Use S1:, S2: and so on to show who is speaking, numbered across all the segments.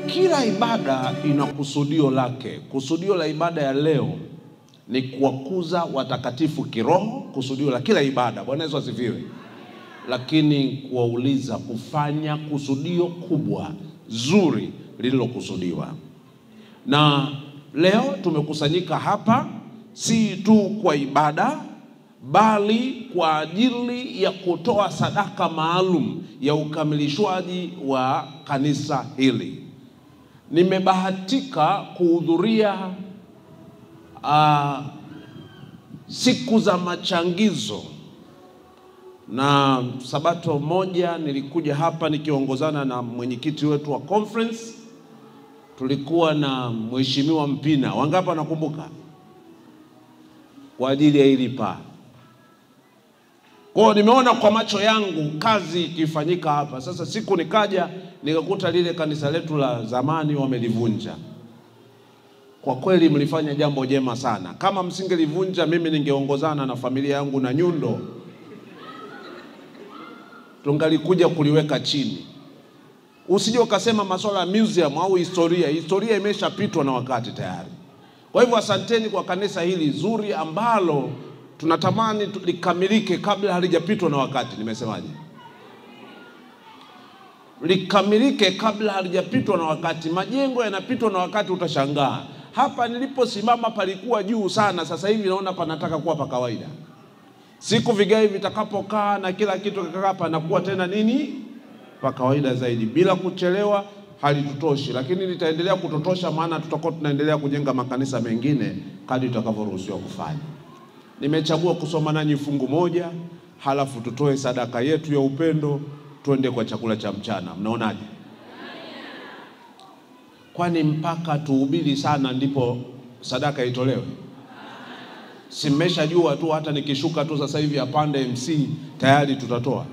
S1: Kila ibada ina kusudio lake. Kusudio la ibada ya leo ni kuwakuza watakatifu kiroho, kusudio la kila ibada. Bwana Yesu asifiwe. Lakini kuwauliza kufanya kusudio kubwa zuri lililokusudiwa. Na leo tumekusanyika hapa si tu kwa ibada, bali kwa ajili ya kutoa sadaka maalum ya ukamilishwaji wa kanisa hili. Nimebahatika kuhudhuria siku za machangizo, na sabato moja nilikuja hapa nikiongozana na mwenyekiti wetu wa conference. Tulikuwa na Mheshimiwa Mpina, wangapi nakumbuka, kwa ajili ya hili paa. Kwa nimeona kwa macho yangu kazi ikifanyika hapa. Sasa siku nikaja nikakuta lile kanisa letu la zamani wamelivunja. Kwa kweli mlifanya jambo jema sana. Kama msingelivunja, mimi ningeongozana na familia yangu na nyundo, tungalikuja kuliweka chini. Usije ukasema masuala ya museum au historia imeshapitwa na wakati tayari. Kwa hivyo asanteni kwa kanisa hili zuri ambalo tunatamani likamilike kabla halijapitwa na wakati. Nimesemaje? Likamilike kabla halijapitwa na wakati. Majengo yanapitwa na wakati, utashangaa. Hapa niliposimama palikuwa juu sana, sasa hivi naona panataka kuwa pa kawaida. Siku vigai vitakapokaa na kila kitu kikaka, na kuwa tena nini? Pa kawaida zaidi. Bila kuchelewa halitutoshi, lakini litaendelea kutotosha, maana tutakuwa tunaendelea kujenga makanisa mengine kadri tutakavyoruhusiwa kufanya. Nimechagua kusoma nanyi fungu moja, halafu tutoe sadaka yetu ya upendo, tuende kwa chakula cha mchana. Mnaonaje? Kwani mpaka tuhubiri sana ndipo sadaka itolewe? Simeshajua tu, hata nikishuka tu sasa hivi apande MC tayari tutatoa.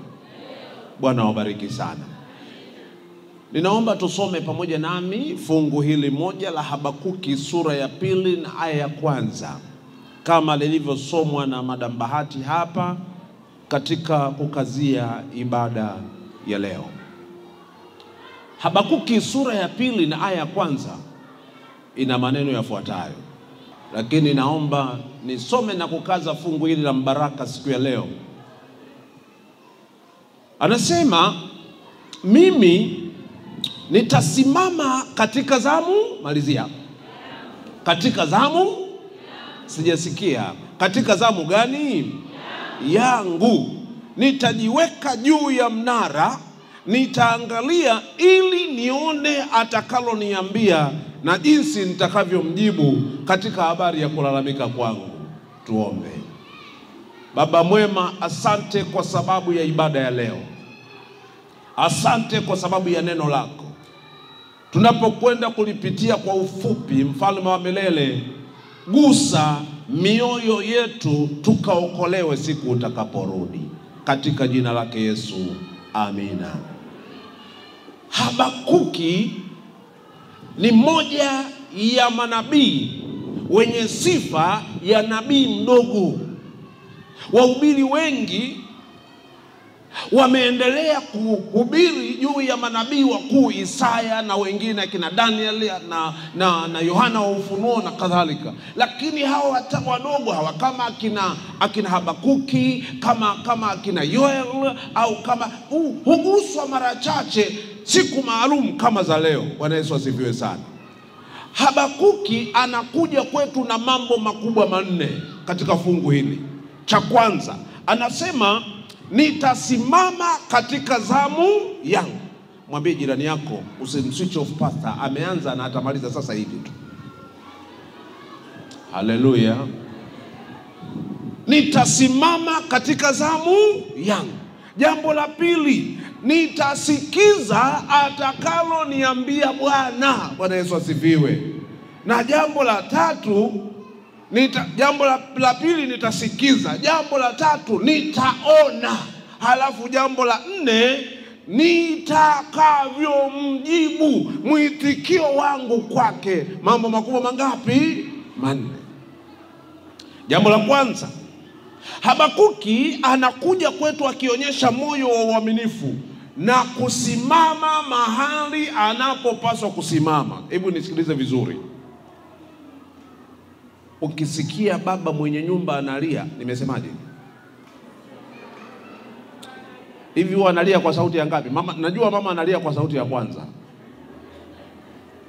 S1: Bwana wabariki sana. Ninaomba tusome pamoja nami fungu hili moja la Habakuki sura ya 2 na aya ya 1, kama lilivyosomwa na Madam Bahati hapa katika kukazia ibada ya leo. Habakuki sura ya 2 na aya ya 1 ina maneno yafuatayo, lakini naomba nisome na kukaza fungu hili la mbaraka siku ya leo. Anasema, mimi nitasimama katika zamu, malizia, katika zamu, sijasikia, katika zamu gani? Yangu. Nitajiweka juu ya mnara, nitaangalia ili nione atakaloniambia na jinsi nitakavyomjibu katika habari ya kulalamika kwangu. Tuombe. Baba mwema, asante kwa sababu ya ibada ya leo. Asante kwa sababu ya neno lako. Tunapokwenda kulipitia kwa ufupi, Mfalme wa milele, gusa mioyo yetu tukaokolewe siku utakaporudi. Katika jina lake Yesu, amina. Habakuki ni moja ya manabii wenye sifa ya nabii mdogo. Wahubiri wengi wameendelea kuhubiri juu ya manabii wakuu, Isaya na wengine kina Daniel na Yohana wa Ufunuo na kadhalika. Lakini hawa wadogo hawa kama akina Habakuki, kama akina Yoel, au kama huguswa mara chache siku maalum kama za leo. Bwana Yesu asifiwe sana. Habakuki anakuja kwetu na mambo makubwa manne katika fungu hili. Cha kwanza, anasema nitasimama katika zamu yangu. Mwambie jirani yako, usimswitch off pastor, ameanza na atamaliza sasa hivi tu. Haleluya. Nitasimama katika zamu yangu. Jambo la pili, nitasikiza atakalo niambia Bwana. Bwana Yesu asifiwe. Na jambo la tatu, jambo la pili nitasikiza, jambo la tatu nitaona, halafu jambo la 4 nitakavyomjibu, mwitikio wangu kwake. Mambo makubwa mangapi? 4. Jambo la kwanza, Habakuki anakuja kwetu akionyesha moyo wa uaminifu. na kusimama mahali anapopaswa kusimama. Hebu nisikilize vizuri. Ukisikia baba mwenye nyumba analia, nimesemaje? Hivi huwa analia kwa sauti ya ngapi? Mama, najua mama analia kwa sauti ya kwanza.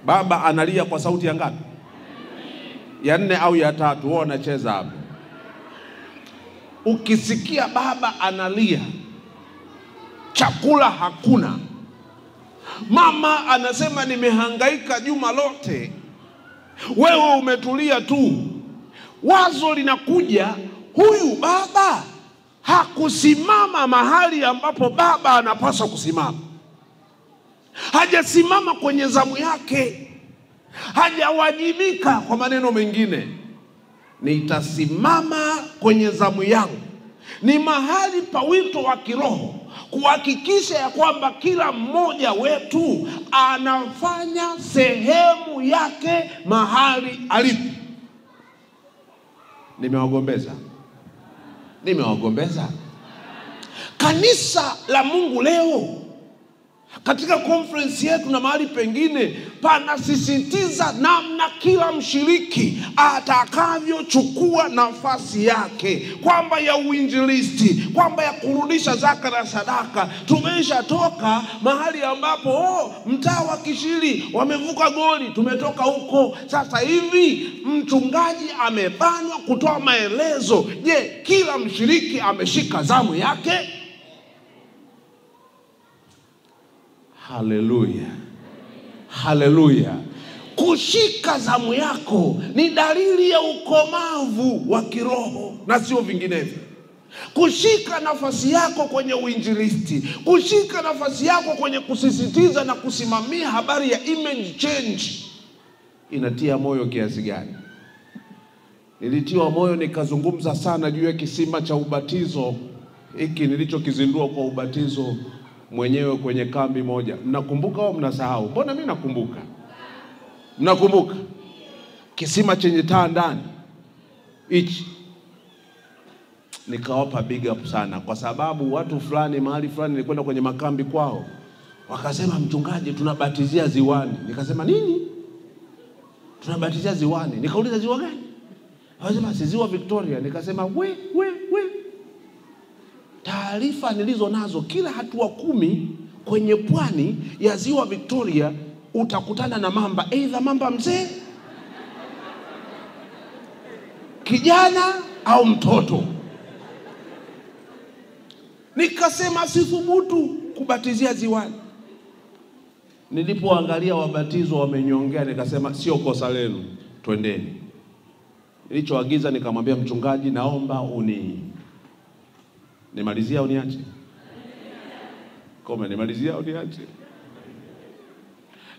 S1: Baba analia kwa sauti ya ngapi? Ya 4 au ya 3? Wao wanacheza hapo. Ukisikia baba analia, chakula hakuna, mama anasema nimehangaika juma lote, wewe umetulia tu, wazo linakuja, huyu baba hakusimama mahali ambapo baba anapaswa kusimama. Hajasimama kwenye zamu yake, hajawajibika. Kwa maneno mengine, nitasimama kwenye zamu yangu. Ni mahali pa wito wa kiroho kuhakikisha ya kwamba kila mmoja wetu anafanya sehemu yake mahali alipo. Nimewagombeza kanisa la Mungu leo. Katika conference yetu na mahali pengine panasisitiza namna kila mshiriki atakavyochukua nafasi yake, kwamba ya uinjilisti, kwamba ya kurudisha zaka na sadaka. Tumeshatoka mahali ambapo mtaa wa Kishiri wamevuka goli, tumetoka huko. Sasa hivi mchungaji amebanwa kutoa maelezo. Je, kila mshiriki ameshika zamu yake? Haleluya, haleluya. Kushika zamu yako ni dalili ya ukomavu wa kiroho na sio vinginevyo. Kushika nafasi yako kwenye uinjilisti, kushika nafasi yako kwenye kusisitiza na kusimamia habari ya image change, inatia moyo kiasi gani? Nilitiwa moyo nikazungumza sana juu ya kisima cha ubatizo hiki nilichokizindua kwa ubatizo mwenyewe kwenye kambi moja. Mnakumbuka au mnasahau? Mbona mimi nakumbuka. Mnakumbuka? Kisima chenye taa ndani hichi. Nikawapa big up sana, kwa sababu watu fulani mahali fulani nilikwenda kwenye makambi kwao, wakasema mchungaji, tunabatizia ziwani. Nikasema nini? Tunabatizia ziwani. Nikauliza ziwa gani? Wakasema si ziwa Victoria. Nikasema we. Taarifa nilizo nazo, kila hatua 10 kwenye pwani ya ziwa Victoria utakutana na mamba, aidha mamba mzee, kijana au mtoto. Nikasema sithubutu kubatizia ziwani. Nilipoangalia wabatizwa wamenyongea, nikasema sio kosa lenu, twendeni. Nilichoagiza nikamwambia mchungaji, naomba nimalizia au niache? Kome, nimalizia au niache?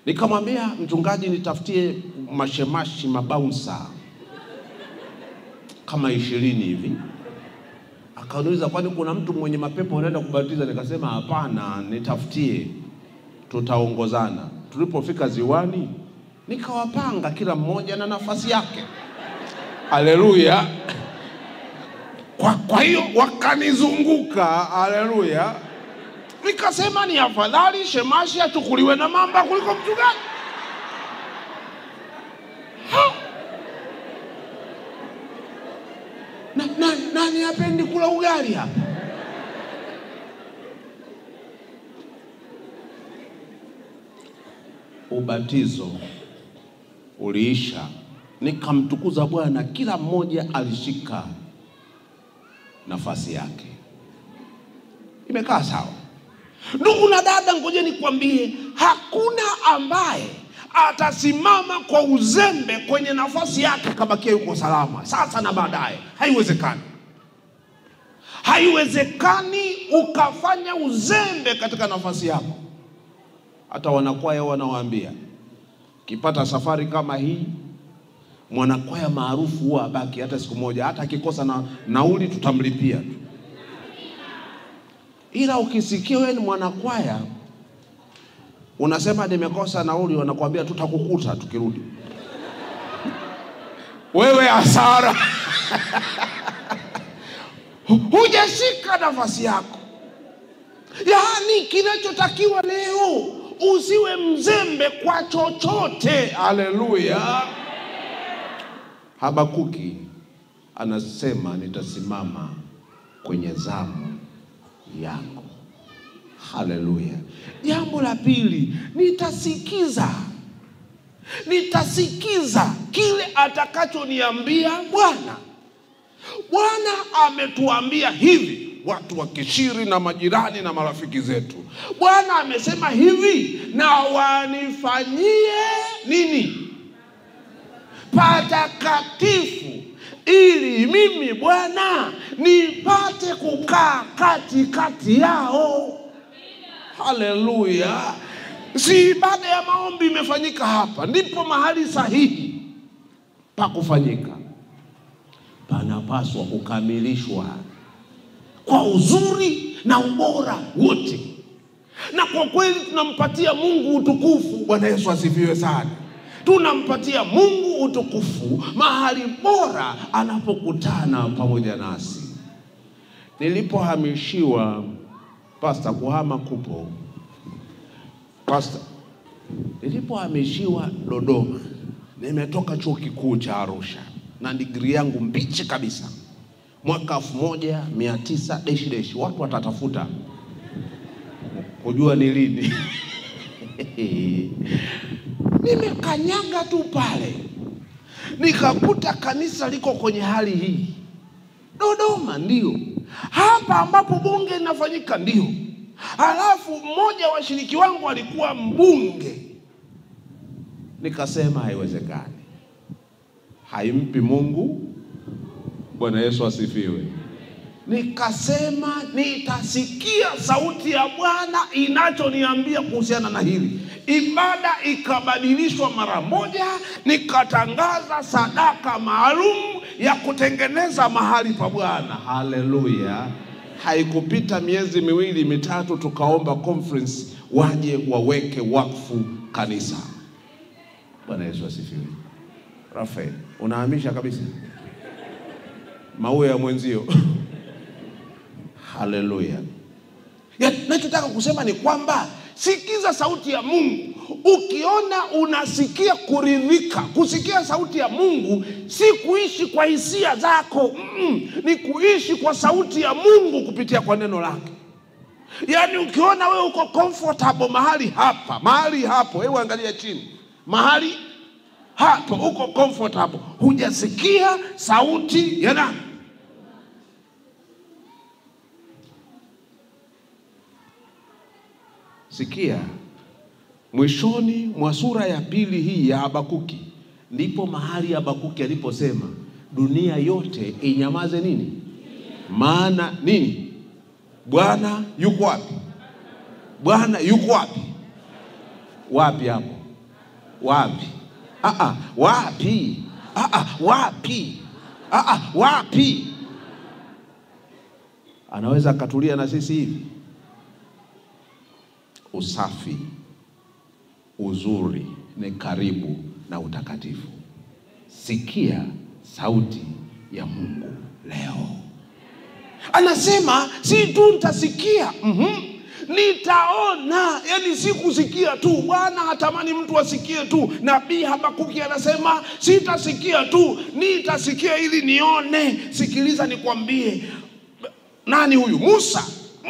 S1: Nikamwambia mchungaji, nitafutie mashemashi mabouncer kama 20 hivi. Akaniuliza, kwani kuna mtu mwenye mapepo anaenda kubatiza? Nikasema hapana, nitafutie, tutaongozana. Tulipofika ziwani, nikawapanga kila mmoja na nafasi yake. Haleluya. Kwa hiyo wakanizunguka, haleluya. Nikasema ni afadhali shemashi achukuliwe na mamba kuliko mchungaji. Nani hapendi kula ugali hapa? Ubatizo uliisha, nikamtukuza Bwana, kila mmoja alishika nafasi yake. Imekaa sawa. Ndugu na dada, ngoja nikwambie, hakuna ambaye atasimama kwa uzembe kwenye nafasi yake kabakia yuko salama sasa na baadaye. Haiwezekani. Haiwezekani ukafanya uzembe katika nafasi yako. Hata wanakwaya wanawaambia, kipata safari kama hii, mwanakwaya maarufu huwa abaki hata siku moja, hata akikosa nauli tutamlipia tu. Ila ukisikia wewe ni mwanakwaya unasema nimekosa nauli, wanakuambia tutakukuta tukirudi. Wewe hasara. Hujashika nafasi yako. Yaani kinachotakiwa leo, usiwe mzembe kwa chochote. Haleluya. Habakuki anasema nitasimama kwenye zamu yangu. Haleluya. Jambo la pili, nitasikiza kile atakachoniambia Bwana. Bwana ametuambia hivi, watu wa Kishiri na majirani na marafiki zetu. Bwana amesema hivi, na wanifanyie nini? Patakatifu, ili mimi Bwana nipate kukaa katikati yao. Haleluya. Si ibada ya maombi imefanyika hapa, ndipo mahali sahihi pa kufanyika. Panapaswa kukamilishwa kwa uzuri na ubora wote. Na kwa kweli tunampatia Mungu utukufu. Bwana Yesu asifiwe sana. Tunampatia Mungu utukufu mahali bora anapokutana pamoja nasi. Nilipohamishiwa pastor kuhama Kupo, nilipohamishiwa Dodoma, nimetoka chuo kikuu cha Arusha na degree yangu mbichi kabisa, mwaka 1900 watu watatafuta kujua ni lini. Nimekanyaga tu pale, nikakuta kanisa liko kwenye hali hii. Dodoma ndio hapa ambapo bunge linafanyika, ndio. Halafu mmoja wa washiriki wangu alikuwa mbunge. Nikasema haiwezekani, haimpi Mungu. Bwana Yesu asifiwe. Nikasema nitasikia sauti ya Bwana inachoniambia kuhusiana na hili. Ibada ikabadilishwa mara moja, nikatangaza sadaka maalum ya kutengeneza mahali pa Bwana. Haleluya. Haikupita miezi 2-3 tukaomba conference waje waweke wakfu kanisa. Bwana Yesu asifiwe. Rafael, unahamisha kabisa mawe ya mwenzio. Haleluya. Ninachotaka kusema ni kwamba sikiza sauti ya Mungu. Ukiona unasikia kuridhika, kusikia sauti ya Mungu si kuishi kwa hisia zako, ni kuishi kwa sauti ya Mungu kupitia kwa neno lake. Yaani ukiona wewe uko comfortable mahali hapo, hebu angalia chini. Mahali hapo uko comfortable, hujasikia sauti ya nani? Sikia, mwishoni mwa sura ya 2 hii ya Habakuki, ndipo mahali Habakuki aliposema dunia yote inyamaze nini? Maana nini? Bwana yuko wapi? Bwana yuko wapi? Wapi hapo? Wapi? Wapi? Wapi? Wapi? Anaweza akatulia na sisi hivi? Usafi, uzuri ni karibu na utakatifu. Sikia sauti ya Mungu leo. Anasema si tu nitasikia, nitaona. Yani si kusikia tu. Bwana hatamani mtu asikie tu. Nabii Habakuki anasema sitasikia tu, nitasikia ili nione. Sikiliza nikwambie, nani huyu?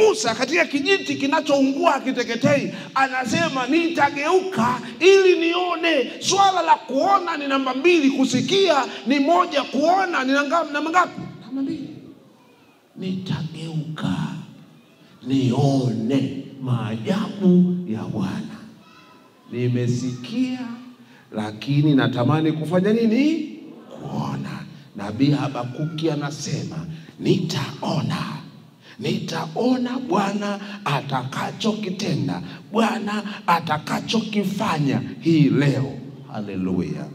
S1: Musa katika kijiti kinachoungua kiteketei anasema nitageuka ili nione. Swala la kuona ni namba 2, kusikia ni 1, kuona ni namba ngapi? Namba 2. Nitageuka nione maajabu ya Bwana. Nimesikia lakini natamani kufanya nini? Kuona. Nabii Habakuki anasema nitaona Bwana atakachokitenda, Bwana atakachokifanya hii leo. Haleluya.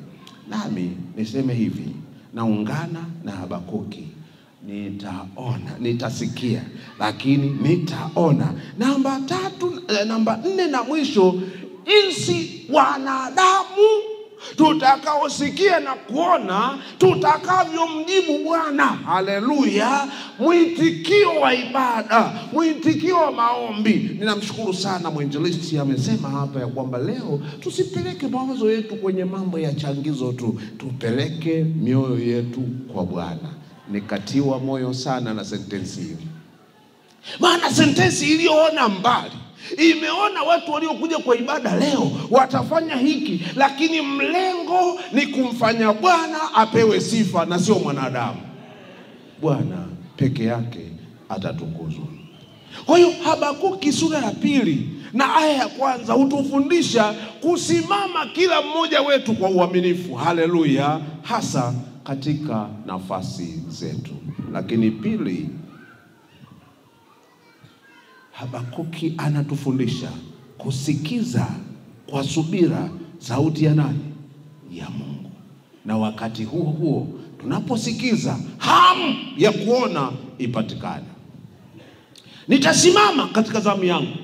S1: Nami niseme hivi, naungana na Habakuki. Nitasikia lakini nitaona. Namba 4 na mwisho, jinsi wanadamu tutakaosikia na kuona tutakavyomjibu Bwana. Haleluya! Mwitikio wa ibada, mwitikio wa maombi. Ninamshukuru sana mwinjilisti, amesema hapa ya kwamba leo tusipeleke mawazo yetu kwenye mambo ya changizo tu, tupeleke mioyo yetu kwa Bwana. Nikatiwa moyo sana na sentensi hiyo, maana sentensi iliyoona mbali, imeona watu waliokuja kwa ibada leo watafanya hiki, lakini mlengo ni kumfanya Bwana apewe sifa na sio mwanadamu. Bwana peke yake atatukuzwa. Kwa hiyo Habakuki sura ya 2 na aya ya 1 hutufundisha kusimama kila mmoja wetu kwa uaminifu. Haleluya! Hasa katika nafasi zetu. Lakini pili, Habakuki anatufundisha kusikiza kwa subira sauti ya nani? Ya Mungu. Na wakati huo huo tunaposikiza, hamu ya kuona ipatikane. Nitasimama katika zamu yangu,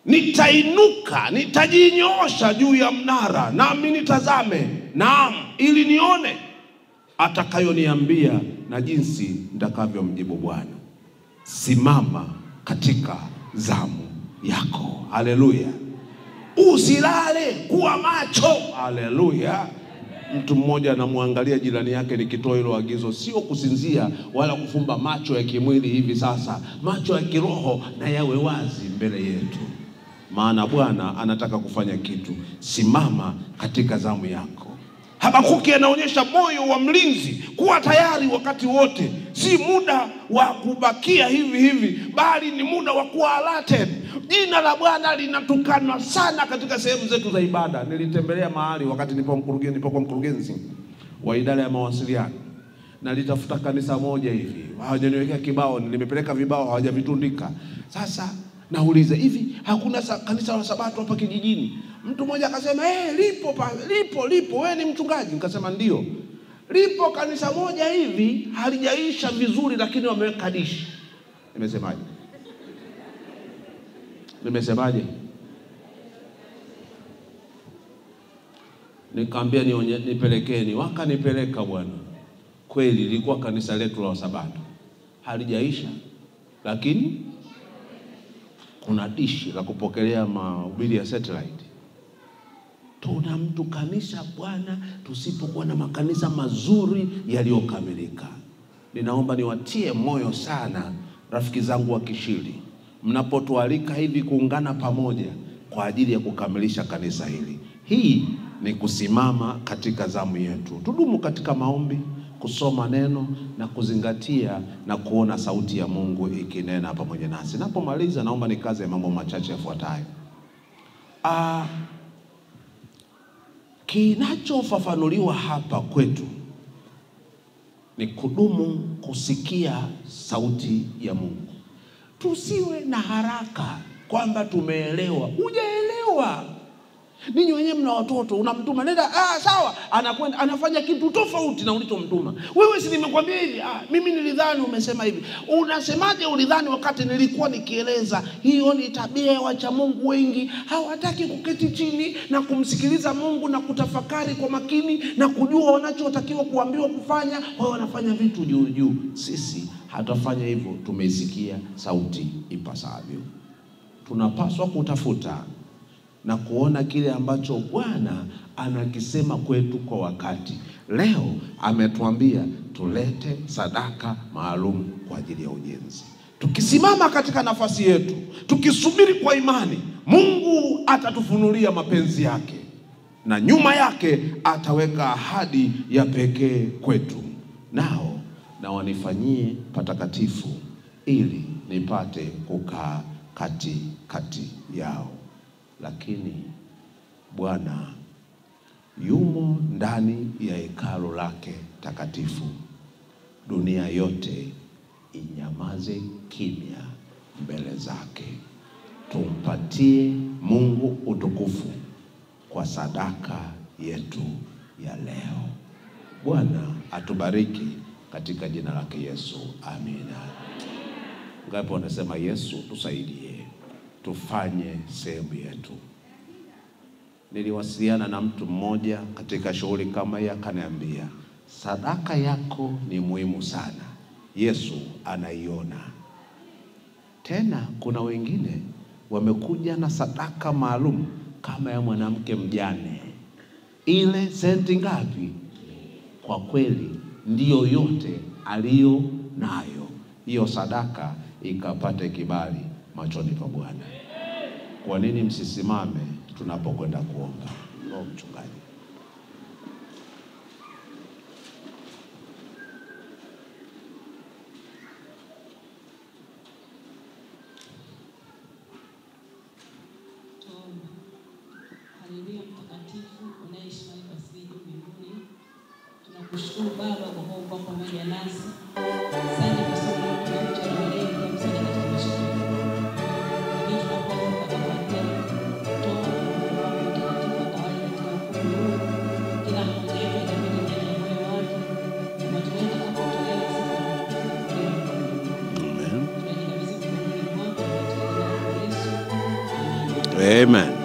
S1: nitainuka, nitajinyoosha juu ya mnara, nami nitazame, naam, ili nione atakayoniambia na jinsi nitakavyomjibu Bwana. Simama katika zamu yako. Haleluya! Usilale, kuwa macho. Haleluya! Mtu mmoja anamwangalia jirani yake, nikitoa hilo agizo, sio kusinzia wala kufumba macho ya kimwili hivi sasa, macho ya kiroho na yawe wazi mbele yetu, maana Bwana anataka kufanya kitu. Simama katika zamu yako. Habakuki anaonyesha moyo wa mlinzi, kuwa tayari wakati wote. Si muda wa kubakia hivi hivi, bali ni muda wa kuwa alerted. Jina la Bwana linatukanwa sana katika sehemu zetu za ibada. Nilitembelea mahali wakati nilipokuwa mkurugenzi wa idara ya mawasiliano, na nilitafuta kanisa moja hivi, hawajaniwekea kibao, nimepeleka vibao hawajavitundika. Sasa nauliza, hivi hakuna kanisa la Sabato hapa kijijini? Mtu mmoja akasema, lipo, wewe ni mchungaji? Nikasema ndio. Lipo kanisa moja hivi, halijaisha vizuri, lakini wameweka dishi. Nimesemaje? Nikamwambia nipelekeni. Wakanipeleka bwana. Kweli ilikuwa kanisa letu la Sabato, halijaisha, lakini kuna dishi la kupokelea mahubiri ya satellite. Tuna mtu kanisa Bwana, tusipokuwa na makanisa mazuri yaliyokamilika. Ninaomba niwatie moyo sana rafiki zangu wa Kishili, mnapotualika hivi kuungana pamoja kwa ajili ya kukamilisha kanisa hili. Hii ni kusimama katika zamu yetu. Tudumu katika maombi, kusoma neno na kuzingatia na kuona sauti ya Mungu ikinena pamoja nasi. Napomaliza naomba nikaze mambo machache yafuatayo. Kinachofafanuliwa hapa kwetu ni kudumu kusikia sauti ya Mungu. Tusiwe na haraka kwamba tumeelewa. Hujaelewa. Ninyi wenyewe mna watoto, unamtuma nenda, sawa, anakwenda anafanya kitu tofauti na ulichomtuma. Wewe si nimekwambia hivi, mimi nilidhani umesema hivi. Unasemaje ulidhani wakati nilikuwa nikieleza? Hiyo ni tabia ya wacha Mungu wengi. Hawataki kuketi chini na kumsikiliza Mungu na kutafakari kwa makini na kujua wanachotakiwa kuambiwa kufanya. Wao wanafanya vitu juu juu. Sisi hatafanya hivyo, tumeisikia sauti ipasavyo. Tunapaswa kutafuta na kuona kile ambacho Bwana anakisema kwetu kwa wakati. Leo ametuambia tulete sadaka maalum kwa ajili ya ujenzi. Tukisimama katika nafasi yetu, tukisubiri kwa imani, Mungu atatufunulia mapenzi yake, na nyuma yake ataweka ahadi ya pekee kwetu. Nao na wanifanyie patakatifu ili nipate kukaa kati yao. Lakini Bwana yumo ndani ya hekalu lake takatifu. Dunia yote inyamaze kimya mbele zake. Tumpatie Mungu utukufu kwa sadaka yetu ya leo. Bwana atubariki katika jina lake Yesu. Amina. Ngapo wanasema Yesu tusaidie, tufanye sehemu yetu. niliwasiliana na mtu mmoja katika shughuli kama hii, akaniambia sadaka yako ni muhimu sana, Yesu anaiona. Tena kuna wengine wamekuja na sadaka maalum kama ya mwanamke mjane. Ile senti ngapi? Kwa kweli ndiyo yote aliyo nayo. Hiyo sadaka ikapate kibali machoni pa Bwana. Kwa nini msisimame tunapokwenda kuomba? Mchungaji.
S2: Haleluya. Mtakatifu unaishi mahali pasipo mbinguni, tunakushukuru Baba kwa kuwa uko pamoja nasi. Asante kwa sababu tunamcha leo kwa msaada katika maisha yetu. Ni tunapoomba Baba tena toa Roho Mtakatifu atawale katika ukumbi huu. Kila mmoja wetu atabidi ndani ya moyo wake na tunaenda kupokea sifa. Amen. Tunajikabidhi kwa Mungu mwako katika jina la Yesu. Amen.
S1: Amen.